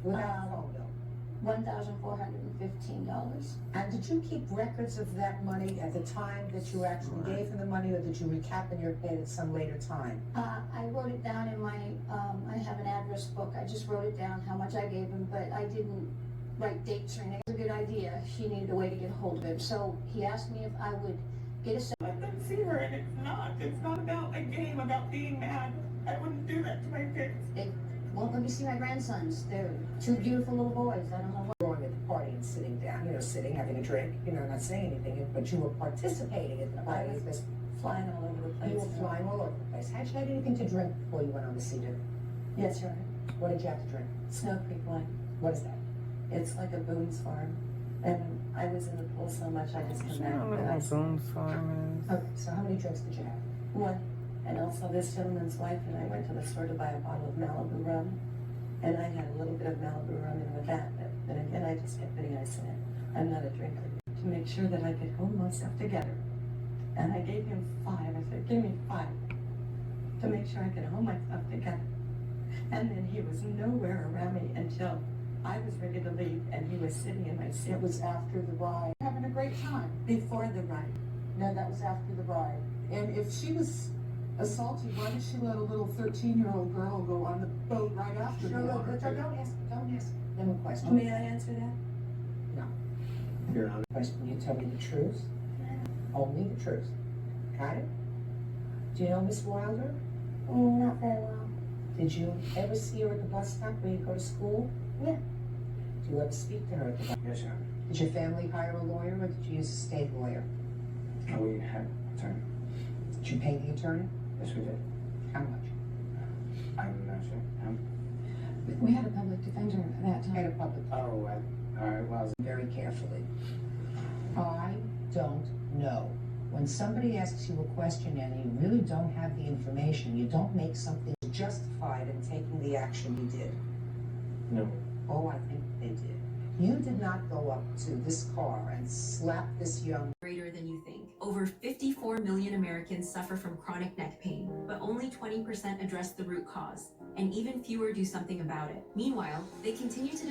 Without photo. $1,415. And did you keep records of that money at the time that you actually gave him the money, or did you recap in your head at some later time? I wrote it down in my, I have an address book. I just wrote it down how much I gave him, but I didn't write dates or anything. It was a good idea. She needed a way to get a hold of him. So he asked me if I would get a... Let them see her, and it's not about a game, about being mad. I wouldn't do that to my kids. They won't let me see my grandsons. They're two beautiful little boys. I don't know what. Going at the party and sitting down, sitting, having a drink, not saying anything, but you were participating in the party. I was flying all over the place. You were flying all over the place. Had you had anything to drink before you went on the cedar? Yes, Your Honor. What did you have to drink? Snow Creek wine. What is that? It's like a Boone's Farm. And I was in the pool so much, I just come back. Okay, so how many drinks did you have? One. And also this gentleman's wife and I went to the store to buy a bottle of Malibu rum. And I had a little bit of Malibu rum in with that. But again, I just kept putting ice in it. I'm not a drinker. To make sure that I could hold myself together. And I gave him 5. I said, give me 5. To make sure I could hold myself together. And then he was nowhere around me until I was ready to leave, and he was sitting in my seat. It was after the ride. Having a great time. Before the ride. No, that was after the ride. And if she was assaulted, why did she let a little 13-year-old girl go on the boat right after No, the no, water? don't ask them a question. May I answer that? No. Your Honor. Question, you tell me the truth. Only the truth. Got it? Do you know Miss Wilder? Not very well. Did you ever see her at the bus stop where you go to school? Yeah. Do you ever speak to her at the bus? Yes, Your Honor. Did your family hire a lawyer, or did you use a state lawyer? We had attorney. Did you pay the attorney? Yes, we did. How much? I'm not sure. We had a public defender at that And time. a public. All right. Well, Very carefully. I don't know. When somebody asks you a question and you really don't have the information, you don't make something justified in taking the action you did. no. Oh, I think they did. You did not go up to this car and slap this young... Greater than you think. Over 54 million Americans suffer from chronic neck pain, but only 20% address the root cause, and even fewer do something about it. Meanwhile, they continue to